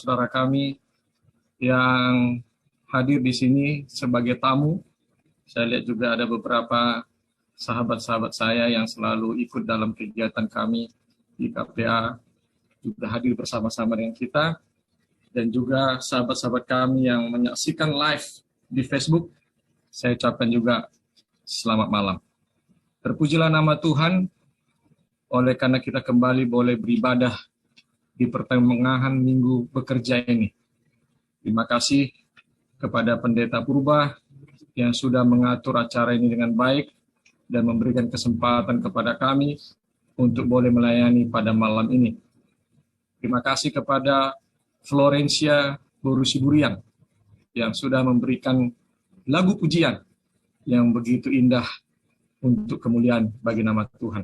saudara-saudara kami yang hadir di sini sebagai tamu. Saya lihat juga ada beberapa sahabat-sahabat saya yang selalu ikut dalam kegiatan kami di KPA, juga hadir bersama-sama dengan kita, dan juga sahabat-sahabat kami yang menyaksikan live di Facebook. Saya ucapkan juga selamat malam. Terpujilah nama Tuhan, oleh karena kita kembali boleh beribadah di pertengahan minggu bekerja ini. Terima kasih kepada Pendeta Purba yang sudah mengatur acara ini dengan baik dan memberikan kesempatan kepada kami untuk boleh melayani pada malam ini. Terima kasih kepada Florencia Borusiburian yang sudah memberikan lagu pujian yang begitu indah untuk kemuliaan bagi nama Tuhan.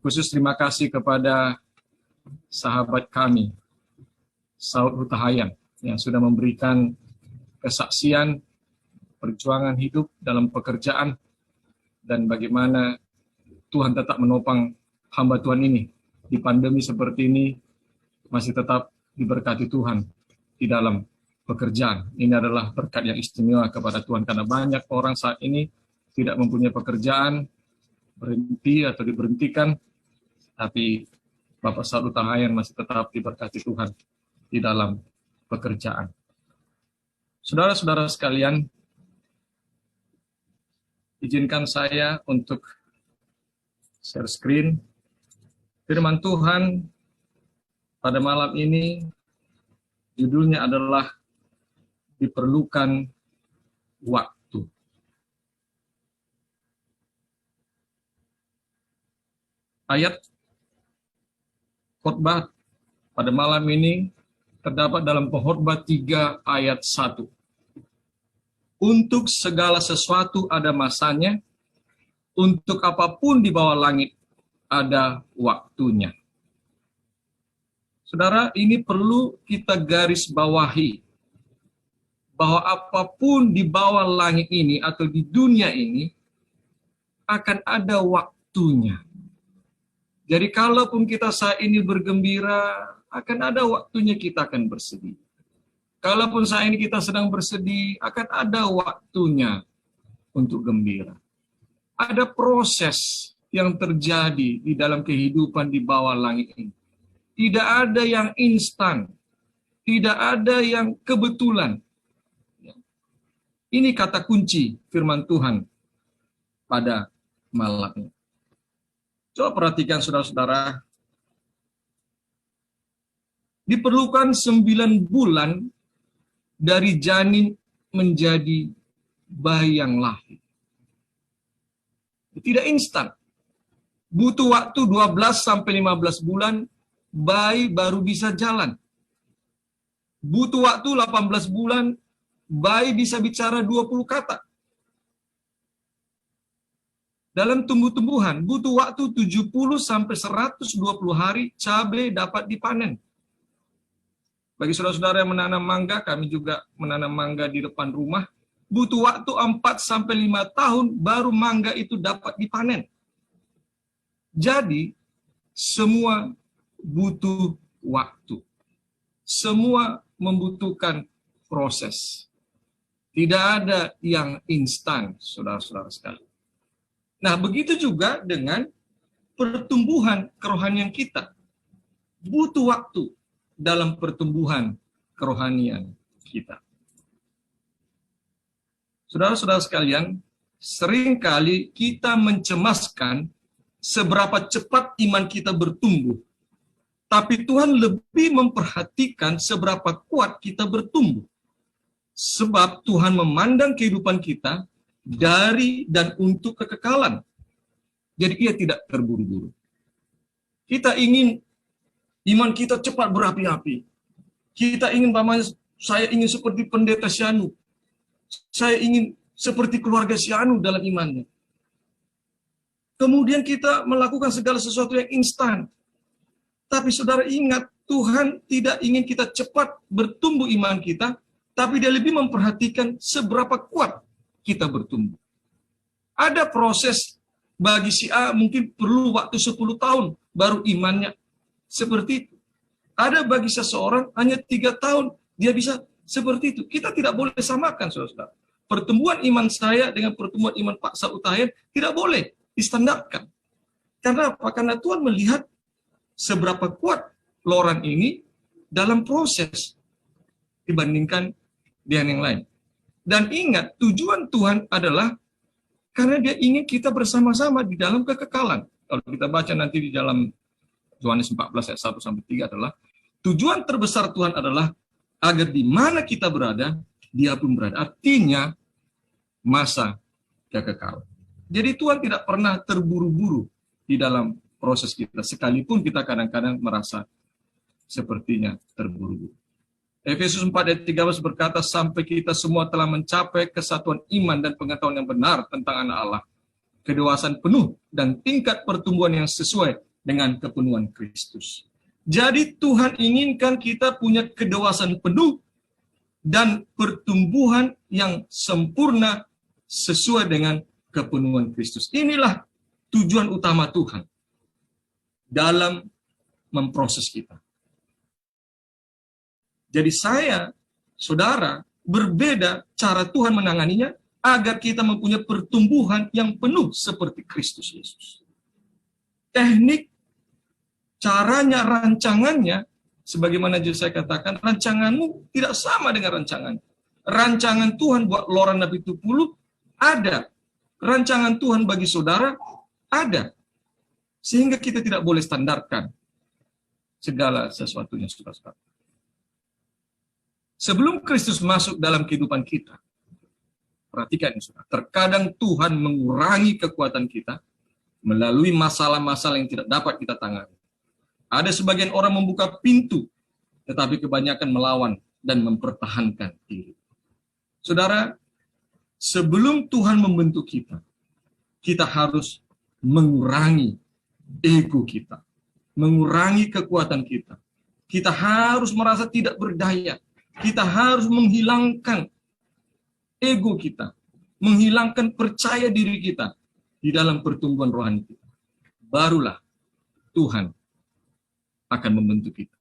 Khusus terima kasih kepada sahabat kami, Saud Hutahayan, yang sudah memberikan kesaksian perjuangan hidup dalam pekerjaan dan bagaimana Tuhan tetap menopang hamba Tuhan ini di pandemi seperti ini, masih tetap diberkati Tuhan di dalam pekerjaan. Ini adalah berkat yang istimewa kepada Tuhan, karena banyak orang saat ini tidak mempunyai pekerjaan, berhenti atau diberhentikan, tapi Bapak Saud Hutahayan masih tetap diberkati Tuhan di dalam pekerjaan. Saudara-saudara sekalian, izinkan saya untuk share screen. Firman Tuhan pada malam ini judulnya adalah diperlukan waktu. Ayat khotbah pada malam ini terdapat dalam Pengkhotbah 3 ayat 1. Untuk segala sesuatu ada masanya, untuk apapun di bawah langit ada waktunya. Saudara, ini perlu kita garis bawahi, bahwa apapun di bawah langit ini atau di dunia ini akan ada waktunya. Jadi kalaupun kita saat ini bergembira, akan ada waktunya kita akan bersedih. Kalaupun saat ini kita sedang bersedih, akan ada waktunya untuk gembira. Ada proses yang terjadi di dalam kehidupan di bawah langit ini. Tidak ada yang instan, tidak ada yang kebetulan. Ini kata kunci firman Tuhan pada malam ini. Coba perhatikan saudara-saudara. Diperlukan 9 bulan dari janin menjadi bayi yang lahir. Tidak instan. Butuh waktu 12-15 bulan, bayi baru bisa jalan. Butuh waktu 18 bulan, bayi bisa bicara 20 kata. Dalam tumbuh-tumbuhan, butuh waktu 70-120 hari, cabai dapat dipanen. Bagi saudara-saudara yang menanam mangga, kami juga menanam mangga di depan rumah, butuh waktu 4-5 tahun baru mangga itu dapat dipanen. Jadi, semua butuh waktu. Semua membutuhkan proses. Tidak ada yang instan, saudara-saudara sekalian. Nah, begitu juga dengan pertumbuhan kerohanian kita. Butuh waktu dalam pertumbuhan kerohanian kita. Saudara-saudara sekalian, seringkali kita mencemaskan seberapa cepat iman kita bertumbuh. Tapi Tuhan lebih memperhatikan seberapa kuat kita bertumbuh. Sebab Tuhan memandang kehidupan kita dari dan untuk kekekalan. Jadi ia tidak terburu-buru. Kita ingin iman kita cepat berapi-api. Kita ingin, saya ingin seperti pendeta Sianu. Saya ingin seperti keluarga Sianu dalam imannya. Kemudian kita melakukan segala sesuatu yang instan. Tapi saudara ingat, Tuhan tidak ingin kita cepat bertumbuh iman kita, tapi Dia lebih memperhatikan seberapa kuat kita bertumbuh. Ada proses bagi si A mungkin perlu waktu 10 tahun baru imannya seperti itu. Ada bagi seseorang hanya 3 tahun dia bisa seperti itu. Kita tidak boleh samakan, saudara-saudara. Pertumbuhan iman saya dengan pertumbuhan iman Pak Sautahen tidak boleh distandarkan. Karena apa? Karena Tuhan melihat seberapa kuat Loran ini dalam proses dibandingkan dengan yang lain. Dan ingat, tujuan Tuhan adalah karena dia ingin kita bersama-sama di dalam kekekalan. Kalau kita baca nanti di dalam Yohanes 14 ayat 1-3 adalah, tujuan terbesar Tuhan adalah agar di mana kita berada, dia pun berada. Artinya, masa kekekalan. Jadi Tuhan tidak pernah terburu-buru di dalam proses kita, sekalipun kita kadang-kadang merasa sepertinya terburu-buru. Efesus 4 ayat 13 berkata, sampai kita semua telah mencapai kesatuan iman dan pengetahuan yang benar tentang anak Allah, kedewasaan penuh dan tingkat pertumbuhan yang sesuai dengan kepenuhan Kristus. Jadi Tuhan inginkan kita punya kedewasaan penuh dan pertumbuhan yang sempurna sesuai dengan kepenuhan Kristus. Inilah tujuan utama Tuhan dalam memproses kita. Jadi saya, saudara, berbeda cara Tuhan menanganinya agar kita mempunyai pertumbuhan yang penuh seperti Kristus Yesus. Teknik, caranya, rancangannya, sebagaimana saya katakan, rancanganmu tidak sama dengan rancangan. Rancangan Tuhan buat Loran Nabi Tupulu ada. Rancangan Tuhan bagi saudara ada. Sehingga kita tidak boleh standarkan segala sesuatunya, saudara-saudara. Sebelum Kristus masuk dalam kehidupan kita, perhatikan ini, saudara. Terkadang Tuhan mengurangi kekuatan kita melalui masalah-masalah yang tidak dapat kita tangani. Ada sebagian orang membuka pintu, tetapi kebanyakan melawan dan mempertahankan diri. Saudara, sebelum Tuhan membentuk kita, kita harus mengurangi ego kita, mengurangi kekuatan kita. Kita harus merasa tidak berdaya. Kita harus menghilangkan ego kita, menghilangkan percaya diri kita di dalam pertumbuhan rohani kita. Barulah Tuhan akan membentuk kita.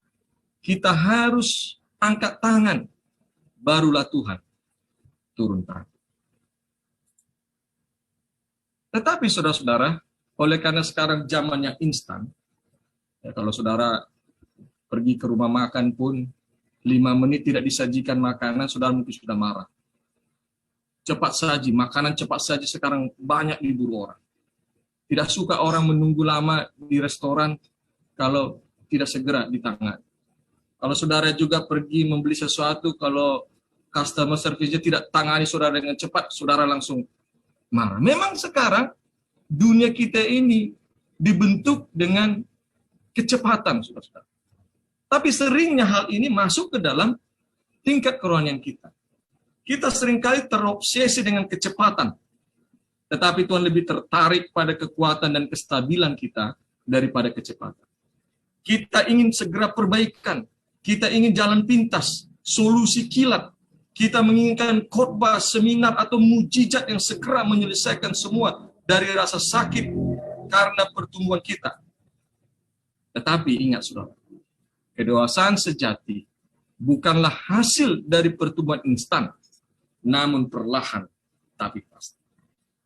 Kita harus angkat tangan, barulah Tuhan turun tangan. Tetapi saudara-saudara, oleh karena sekarang zamannya instan, ya, kalau saudara pergi ke rumah makan pun, 5 menit tidak disajikan makanan, saudara mungkin sudah marah. Cepat saji, makanan cepat saji sekarang banyak diburu orang. Tidak suka orang menunggu lama di restoran kalau tidak segera ditangani. Kalau saudara juga pergi membeli sesuatu, kalau customer service-nya tidak tangani saudara dengan cepat, saudara langsung marah. Memang sekarang dunia kita ini dibentuk dengan kecepatan, saudara-saudara. Tapi seringnya hal ini masuk ke dalam tingkat kerohanian kita. Kita seringkali terobsesi dengan kecepatan. Tetapi Tuhan lebih tertarik pada kekuatan dan kestabilan kita daripada kecepatan. Kita ingin segera perbaikan. Kita ingin jalan pintas, solusi kilat. Kita menginginkan khotbah, seminar, atau mujizat yang segera menyelesaikan semua dari rasa sakit karena pertumbuhan kita. Tetapi ingat saudara, kedewasaan sejati bukanlah hasil dari pertumbuhan instan, namun perlahan tapi pasti.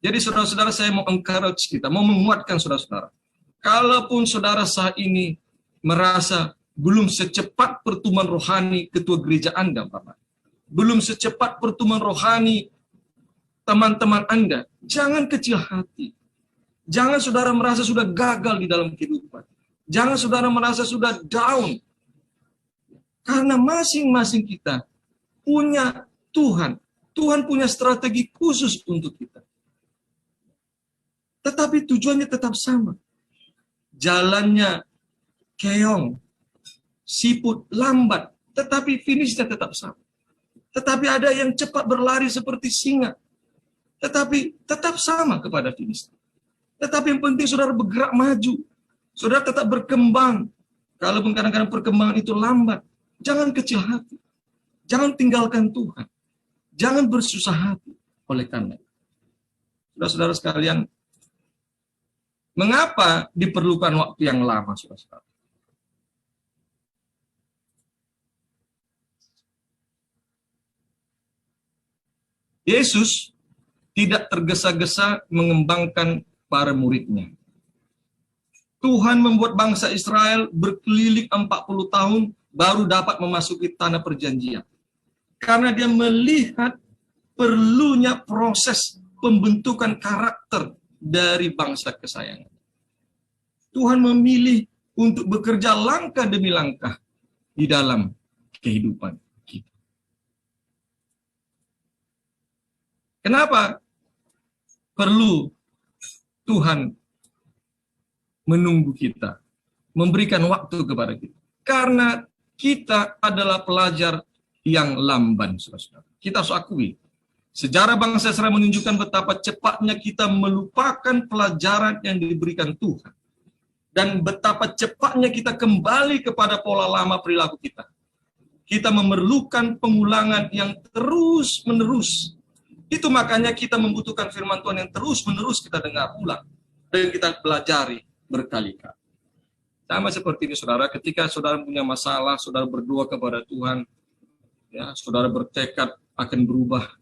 Jadi saudara-saudara, saya mau encourage kita, mau menguatkan saudara-saudara. Kalaupun saudara saat ini merasa belum secepat pertumbuhan rohani ketua gereja Anda, Bapak, belum secepat pertumbuhan rohani teman-teman Anda, jangan kecil hati. Jangan saudara merasa sudah gagal di dalam kehidupan. Jangan saudara merasa sudah down. Karena masing-masing kita punya Tuhan. Tuhan punya strategi khusus untuk kita. Tetapi tujuannya tetap sama. Jalannya keong, siput, lambat. Tetapi finishnya tetap sama. Tetapi ada yang cepat berlari seperti singa. Tetapi tetap sama kepada finish. Tetapi yang penting saudara bergerak maju. Saudara tetap berkembang. Kalaupun kadang-kadang perkembangan itu lambat. Jangan kecil hati. Jangan tinggalkan Tuhan. Jangan bersusah hati. Oleh karena itu, saudara-saudara sekalian, mengapa diperlukan waktu yang lama, saudara-saudara? Yesus tidak tergesa-gesa mengembangkan para muridnya. Tuhan membuat bangsa Israel berkeliling 40 tahun baru dapat memasuki tanah perjanjian. Karena dia melihat perlunya proses pembentukan karakter dari bangsa kesayangan. Tuhan memilih untuk bekerja langkah demi langkah di dalam kehidupan kita. Kenapa perlu Tuhan menunggu kita, memberikan waktu kepada kita? Karena kita adalah pelajar yang lamban, saudara-saudara. Kita harus akui, sejarah bangsa Israel menunjukkan betapa cepatnya kita melupakan pelajaran yang diberikan Tuhan. Dan betapa cepatnya kita kembali kepada pola lama perilaku kita. Kita memerlukan pengulangan yang terus-menerus. Itu makanya kita membutuhkan firman Tuhan yang terus-menerus kita dengar ulang. Dan kita pelajari berkali-kali. Sama seperti ini, saudara, ketika saudara punya masalah, saudara berdoa kepada Tuhan, ya, saudara bertekad akan berubah.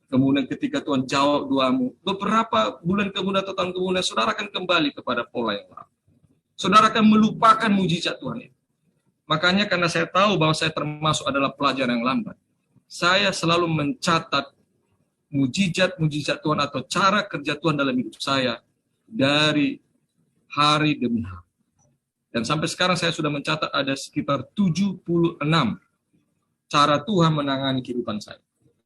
Kemudian ketika Tuhan jawab doamu, beberapa bulan kemudian atau tahun kemudian, saudara akan kembali kepada pola yang lama. Saudara akan melupakan mujizat Tuhan itu. Makanya karena saya tahu bahwa saya termasuk adalah pelajar yang lambat, saya selalu mencatat mujizat-mujizat Tuhan atau cara kerja Tuhan dalam hidup saya dari hari demi hari. Dan sampai sekarang saya sudah mencatat ada sekitar 76 cara Tuhan menangani kehidupan saya.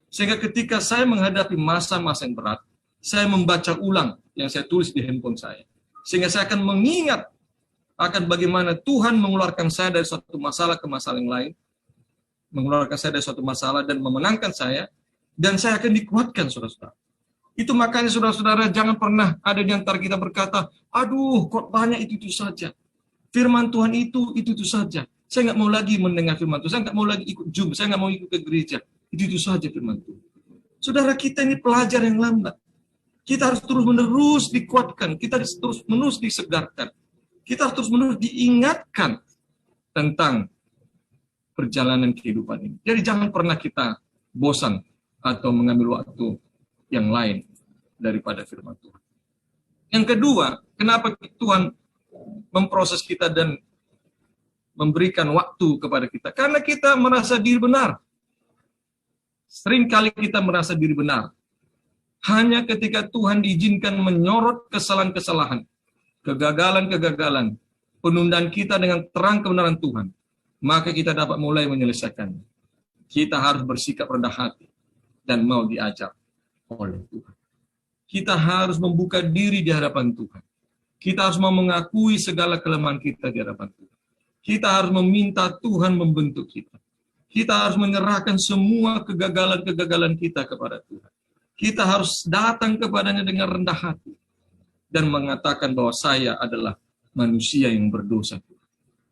Sehingga ketika saya menghadapi masa-masa yang berat, saya membaca ulang yang saya tulis di handphone saya. Sehingga saya akan mengingat akan bagaimana Tuhan mengeluarkan saya dari suatu masalah ke masalah yang lain, mengeluarkan saya dari suatu masalah dan memenangkan saya, dan saya akan dikuatkan, saudara-saudara. Itu makanya saudara-saudara jangan pernah ada di antara kita berkata, aduh khotbahnya itu saja, firman Tuhan itu saja, saya nggak mau lagi mendengar firman Tuhan, saya nggak mau lagi ikut jumpa, saya nggak mau ikut ke gereja, itu saja firman Tuhan. Saudara, kita ini pelajar yang lambat, kita harus terus-menerus dikuatkan, kita harus terus-menerus disegarkan. Kita harus terus-menerus diingatkan tentang perjalanan kehidupan ini. Jadi jangan pernah kita bosan atau mengambil waktu yang lain daripada firman Tuhan. Yang kedua, kenapa Tuhan memproses kita dan memberikan waktu kepada kita? Karena kita merasa diri benar. Seringkali kita merasa diri benar. Hanya ketika Tuhan diizinkan menyorot kesalahan-kesalahan, kegagalan-kegagalan, penundaan kita dengan terang kebenaran Tuhan, maka kita dapat mulai menyelesaikannya. Kita harus bersikap rendah hati dan mau diajar oleh Tuhan. Kita harus membuka diri di hadapan Tuhan. Kita harus mau mengakui segala kelemahan kita di hadapan Tuhan. Kita harus meminta Tuhan membentuk kita. Kita harus menyerahkan semua kegagalan-kegagalan kita kepada Tuhan. Kita harus datang kepadanya dengan rendah hati dan mengatakan bahwa saya adalah manusia yang berdosa.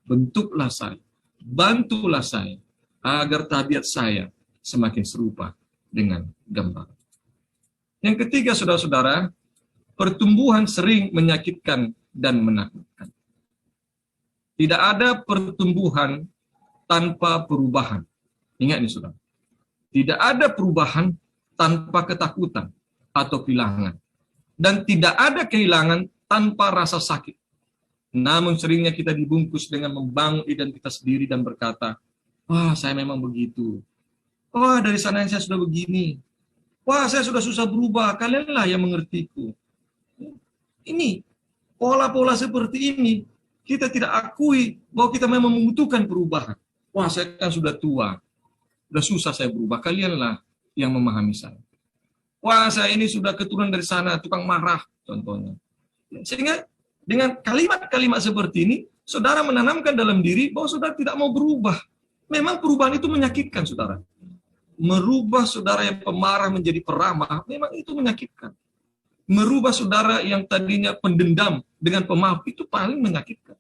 Bentuklah saya, bantulah saya, agar tabiat saya semakin serupa dengan gambar. Yang ketiga, saudara-saudara, pertumbuhan sering menyakitkan dan menakutkan. Tidak ada pertumbuhan tanpa perubahan. Ingat nih, saudara. Tidak ada perubahan tanpa ketakutan atau kehilangan. Dan tidak ada kehilangan tanpa rasa sakit. Namun seringnya kita dibungkus dengan membangun identitas diri dan berkata, wah saya memang begitu. Wah dari sana saya sudah begini. Wah saya sudah susah berubah, kalianlah yang mengertiku. Ini, pola-pola seperti ini, kita tidak akui bahwa kita memang membutuhkan perubahan. Wah saya kan sudah tua, sudah susah saya berubah, kalianlah yang memahami saya. Wah, saya ini sudah keturunan dari sana, tukang marah, contohnya. Sehingga dengan kalimat-kalimat seperti ini, saudara menanamkan dalam diri bahwa saudara tidak mau berubah. Memang perubahan itu menyakitkan, saudara. Merubah saudara yang pemarah menjadi peramah, memang itu menyakitkan. Merubah saudara yang tadinya pendendam dengan pemaaf, itu paling menyakitkan.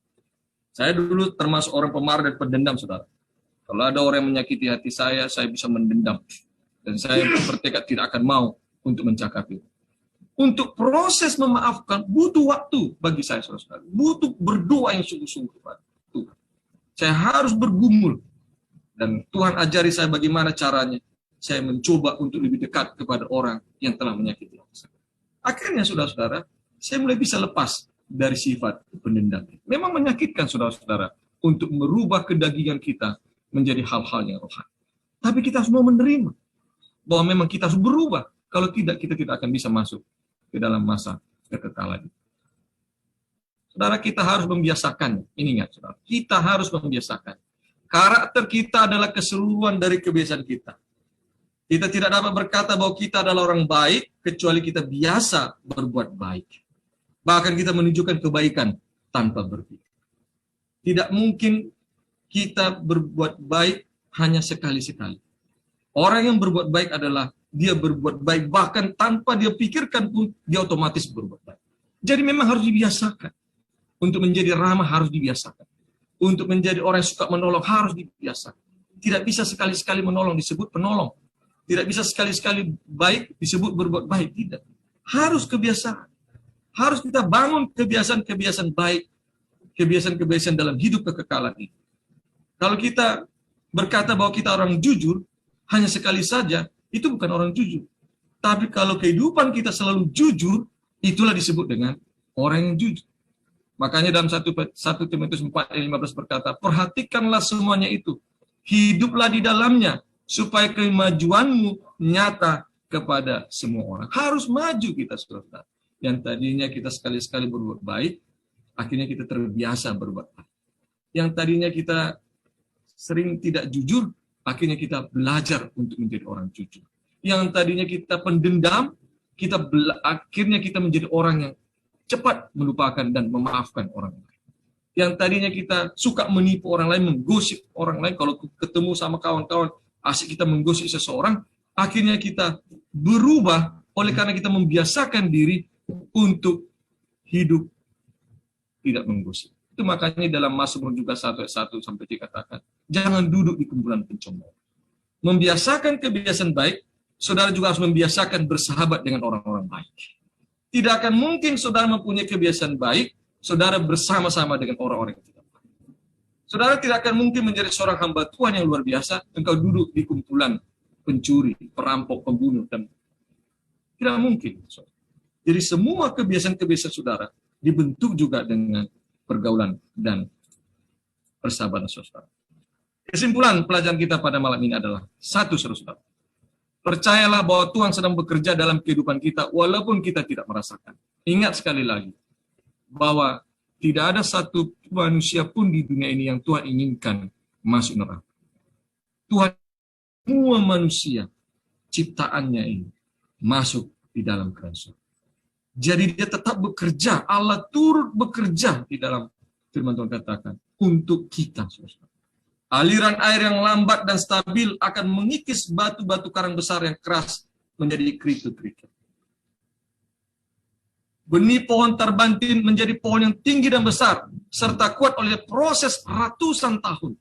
Saya dulu termasuk orang pemarah dan pendendam, saudara. Kalau ada orang yang menyakiti hati saya bisa mendendam. Dan saya bertekad tidak akan mau untuk mencakapi. Untuk proses memaafkan butuh waktu bagi saya, saudara. Butuh berdoa yang sungguh-sungguh kepada Tuhan. Saya harus bergumul. Dan Tuhan ajari saya bagaimana caranya. saya mencoba untuk lebih dekat kepada orang yang telah menyakiti saya. Akhirnya saudara-saudara, saya mulai bisa lepas dari sifat pendendam. Memang menyakitkan saudara-saudara untuk merubah kedagingan kita menjadi hal-hal yang rohani. Tapi kita harus mau menerima bahwa memang kita harus berubah. Kalau tidak, kita tidak akan bisa masuk ke dalam masa kekekalan. Saudara, kita harus membiasakan. Ini ingat, saudara. Kita harus membiasakan. Karakter kita adalah keseluruhan dari kebiasaan kita. Kita tidak dapat berkata bahwa kita adalah orang baik, kecuali kita biasa berbuat baik. Bahkan kita menunjukkan kebaikan tanpa berpikir. Tidak mungkin kita berbuat baik hanya sekali-sekali. Orang yang berbuat baik adalah dia berbuat baik, bahkan tanpa dia pikirkan pun, dia otomatis berbuat baik. Jadi memang harus dibiasakan. Untuk menjadi ramah harus dibiasakan. Untuk menjadi orang yang suka menolong harus dibiasakan. Tidak bisa sekali-sekali menolong disebut penolong. Tidak bisa sekali-sekali baik disebut berbuat baik. Tidak. Harus kebiasaan. Harus kita bangun kebiasaan-kebiasaan baik. Kebiasaan-kebiasaan dalam hidup kekekalan ini. Kalau kita berkata bahwa kita orang jujur, hanya sekali saja, itu bukan orang jujur. Tapi kalau kehidupan kita selalu jujur, itulah disebut dengan orang yang jujur. Makanya dalam 1 Timotius 4:15 berkata, perhatikanlah semuanya itu. Hiduplah di dalamnya, supaya kemajuanmu nyata kepada semua orang. Harus maju kita, saudara. Yang tadinya kita sekali-sekali berbuat baik, akhirnya kita terbiasa berbuat baik. Yang tadinya kita sering tidak jujur, akhirnya kita belajar untuk menjadi orang jujur. Yang tadinya kita pendendam, akhirnya kita menjadi orang yang cepat melupakan dan memaafkan orang lain. Yang tadinya kita suka menipu orang lain, menggosip orang lain, kalau ketemu sama kawan-kawan, asik kita menggosip seseorang, akhirnya kita berubah oleh karena kita membiasakan diri untuk hidup tidak menggosip. Itu makanya dalam Mazmur juga 1:1-3 katakan, jangan duduk di kumpulan pencemooh. Membiasakan kebiasaan baik, saudara juga harus membiasakan bersahabat dengan orang-orang baik. Tidak akan mungkin saudara mempunyai kebiasaan baik, saudara bersama-sama dengan orang-orang yang tidak baik. Saudara tidak akan mungkin menjadi seorang hamba Tuhan yang luar biasa, engkau duduk di kumpulan pencuri, perampok, pembunuh, dan tidak mungkin. Jadi semua kebiasaan-kebiasaan saudara dibentuk juga dengan pergaulan dan persahabatan saudara. Kesimpulan pelajaran kita pada malam ini adalah satu, saudara. Percayalah bahwa Tuhan sedang bekerja dalam kehidupan kita walaupun kita tidak merasakan. Ingat sekali lagi bahwa tidak ada satu manusia pun di dunia ini yang Tuhan inginkan masuk neraka. Tuhan semua manusia ciptaannya ini masuk di dalam kerajaan. Jadi dia tetap bekerja, Allah turut bekerja di dalam firman Tuhan katakan untuk kita, saudara. Aliran air yang lambat dan stabil akan mengikis batu-batu karang besar yang keras menjadi kerikil-kerikil. Benih pohon terbantin menjadi pohon yang tinggi dan besar, serta kuat oleh proses ratusan tahun.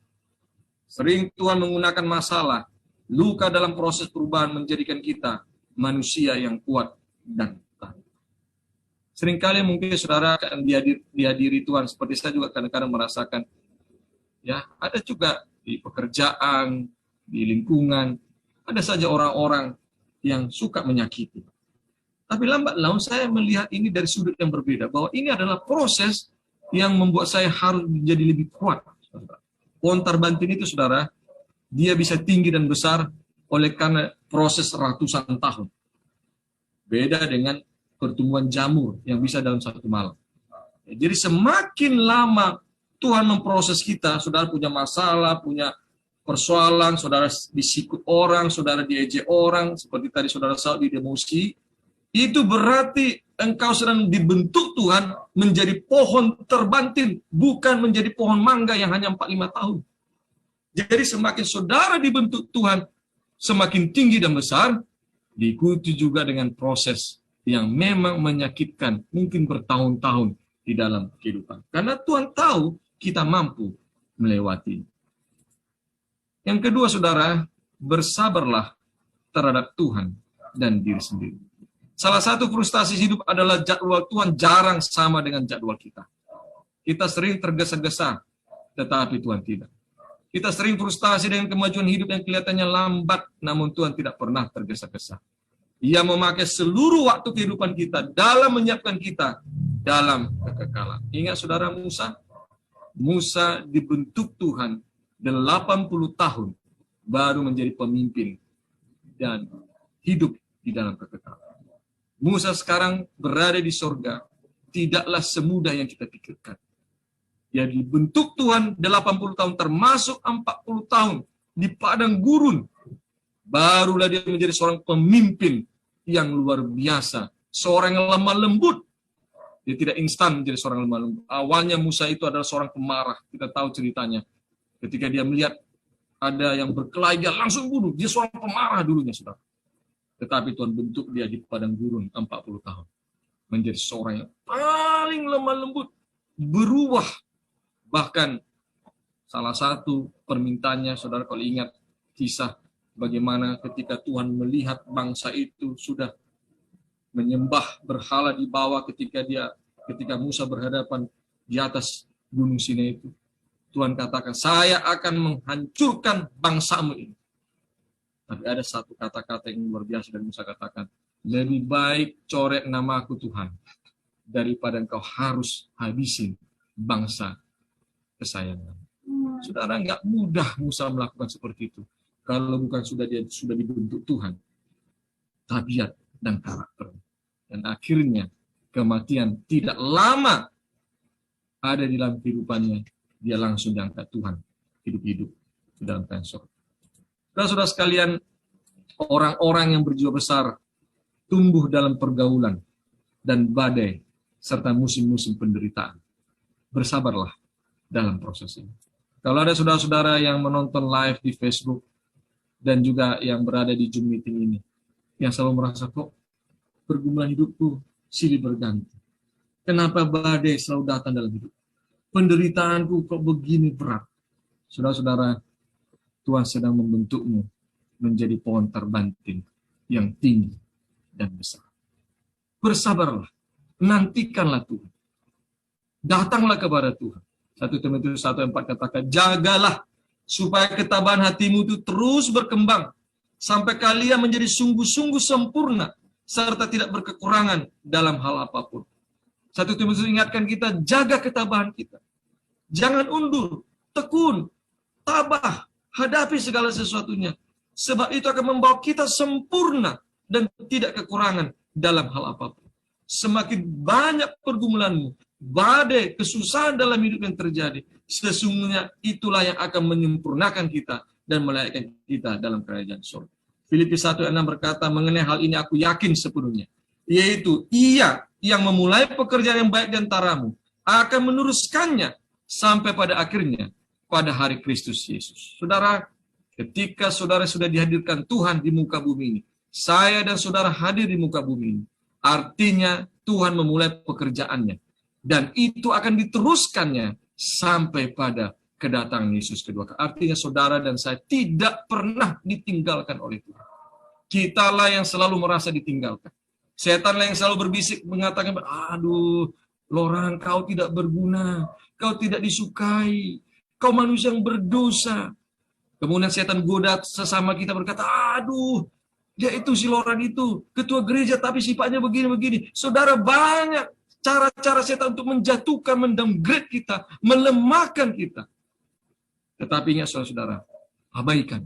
Sering Tuhan menggunakan masalah, luka dalam proses perubahan menjadikan kita manusia yang kuat dan tahan. Seringkali mungkin saudara akan dihadiri Tuhan, seperti saya juga kadang-kadang merasakan, ya, ada juga di pekerjaan, di lingkungan, ada saja orang-orang yang suka menyakiti. Tapi lambat laun saya melihat ini dari sudut yang berbeda, bahwa ini adalah proses yang membuat saya harus menjadi lebih kuat. Pohon terbantin itu, saudara, dia bisa tinggi dan besar oleh karena proses ratusan tahun. Beda dengan pertumbuhan jamur yang bisa dalam satu malam. Jadi semakin lama Tuhan memproses kita, saudara punya masalah, punya persoalan, saudara disikut orang, saudara diejek orang, seperti tadi saudara Saud didemosi, itu berarti engkau sedang dibentuk Tuhan menjadi pohon terbantin, bukan menjadi pohon mangga yang hanya 4-5 tahun. Jadi semakin saudara dibentuk Tuhan, semakin tinggi dan besar, diikuti juga dengan proses yang memang menyakitkan, mungkin bertahun-tahun di dalam kehidupan. Karena Tuhan tahu kita mampu melewati. Yang kedua, saudara, bersabarlah terhadap Tuhan dan diri sendiri. Salah satu frustasi hidup adalah jadwal Tuhan jarang sama dengan jadwal kita. Kita sering tergesa-gesa, tetapi Tuhan tidak. Kita sering frustasi dengan kemajuan hidup yang kelihatannya lambat, namun Tuhan tidak pernah tergesa-gesa. Ia memakai seluruh waktu kehidupan kita dalam menyiapkan kita dalam kekekalan. Ingat saudara Musa? Musa dibentuk Tuhan 80 tahun baru menjadi pemimpin dan hidup di dalam kekekalan. Musa sekarang berada di sorga, tidaklah semudah yang kita pikirkan. Dia dibentuk Tuhan 80 tahun, termasuk 40 tahun di padang gurun. Barulah dia menjadi seorang pemimpin yang luar biasa. Seorang yang lemah lembut. Dia tidak instan menjadi seorang lemah lembut. Awalnya Musa itu adalah seorang pemarah. Kita tahu ceritanya. Ketika dia melihat ada yang berkelahi, dia langsung bunuh. Dia seorang pemarah dulunya, saudara. Tetapi Tuhan bentuk dia di padang gurun 40 tahun. Menjadi seorang yang paling lemah lembut. Berubah. Bahkan salah satu permintaannya, saudara kalau ingat kisah bagaimana ketika Tuhan melihat bangsa itu sudah menyembah berhala di bawah ketika Musa berhadapan di atas gunung Sinai itu. Tuhan katakan, saya akan menghancurkan bangsamu ini. Tapi ada satu kata-kata yang luar biasa dan Musa katakan, lebih baik coret namaku Tuhan daripada engkau harus habisin bangsa kesayangan. Saudara, nggak mudah Musa melakukan seperti itu. Kalau bukan sudah dibentuk Tuhan, tabiat dan karakter. Dan akhirnya kematian tidak lama ada di dalam kehidupannya. Dia langsung diangkat Tuhan, hidup-hidup di dalam tensor. Saudara sekalian, orang-orang yang berjiwa besar tumbuh dalam pergaulan dan badai serta musim-musim penderitaan. Bersabarlah dalam proses ini. Kalau ada saudara-saudara yang menonton live di Facebook dan juga yang berada di Zoom meeting ini, yang selalu merasa kok pergumulan hidupku silih berganti. Kenapa badai selalu datang dalam hidup? Penderitaanku kok begini berat. Saudara-saudara, Tuhan sedang membentukmu menjadi pohon terbanting yang tinggi dan besar. Bersabarlah, nantikanlah Tuhan. Datanglah kepada Tuhan. 1 Timotius 1:4 katakan, jagalah supaya ketabahan hatimu itu terus berkembang sampai kalian menjadi sungguh-sungguh sempurna serta tidak berkekurangan dalam hal apapun. 1 Timotius ingatkan kita, jaga ketabahan kita. Jangan undur, tekun, tabah, hadapi segala sesuatunya. Sebab itu akan membawa kita sempurna dan tidak kekurangan dalam hal apapun. Semakin banyak pergumulanmu, badai, kesusahan dalam hidup yang terjadi, sesungguhnya itulah yang akan menyempurnakan kita dan melayakkan kita dalam kerajaan surga. Filipi 1:6 berkata, mengenai hal ini aku yakin sepenuhnya, yaitu Ia yang memulai pekerjaan yang baik di antaramu akan meneruskannya sampai pada akhirnya pada hari Kristus Yesus. Saudara, ketika saudara sudah dihadirkan Tuhan di muka bumi ini, saya dan saudara hadir di muka bumi ini, artinya Tuhan memulai pekerjaannya. Dan itu akan diteruskannya sampai pada kedatangan Yesus kedua. Artinya saudara dan saya tidak pernah ditinggalkan oleh Tuhan. Kitalah yang selalu merasa ditinggalkan. Setanlah yang selalu berbisik mengatakan, aduh, Loran, kau tidak berguna, kau tidak disukai, kau manusia yang berdosa. Kemudian setan goda sesama kita berkata, aduh, dia itu si Loran itu, ketua gereja tapi sifatnya begini-begini. Saudara, banyak cara-cara setan untuk menjatuhkan, mendowngrade kita, melemahkan kita. Tetapi ingat saudara, abaikan.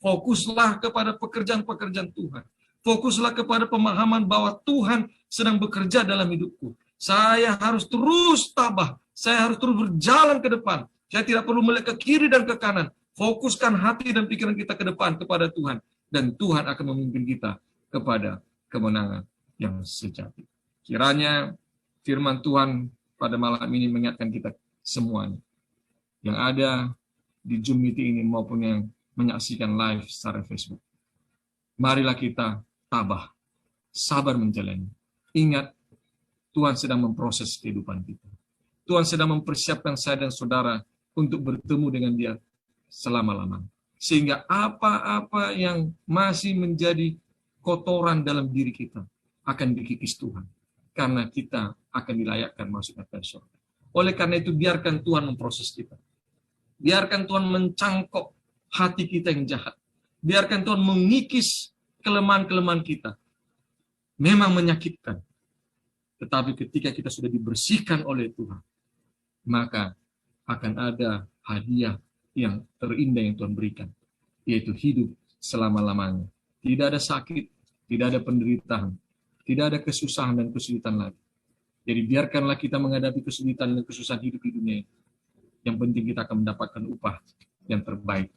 Fokuslah kepada pekerjaan-pekerjaan Tuhan. Fokuslah kepada pemahaman bahwa Tuhan sedang bekerja dalam hidupku. Saya harus terus tabah. Saya harus terus berjalan ke depan. Saya tidak perlu melihat ke kiri dan ke kanan. Fokuskan hati dan pikiran kita ke depan kepada Tuhan. Dan Tuhan akan memimpin kita kepada kemenangan yang sejati. Kiranya firman Tuhan pada malam ini mengingatkan kita semuanya. Yang ada di Zoom meeting ini maupun yang menyaksikan live secara Facebook. Marilah kita tabah, sabar menjalani. Ingat, Tuhan sedang memproses kehidupan kita. Tuhan sedang mempersiapkan saya dan saudara untuk bertemu dengan Dia selama-lamanya. Sehingga apa-apa yang masih menjadi kotoran dalam diri kita akan dikikis Tuhan. Karena kita akan dilayakkan masuk ke surga. Oleh karena itu, biarkan Tuhan memproses kita. Biarkan Tuhan mencangkok hati kita yang jahat. Biarkan Tuhan mengikis kelemahan-kelemahan kita. Memang menyakitkan. Tetapi ketika kita sudah dibersihkan oleh Tuhan, maka akan ada hadiah yang terindah yang Tuhan berikan, yaitu hidup selama-lamanya. Tidak ada sakit, tidak ada penderitaan, tidak ada kesusahan dan kesulitan lagi. Jadi biarkanlah kita menghadapi kesulitan dan kesusahan hidup di dunia ini. Yang penting kita akan mendapatkan upah yang terbaik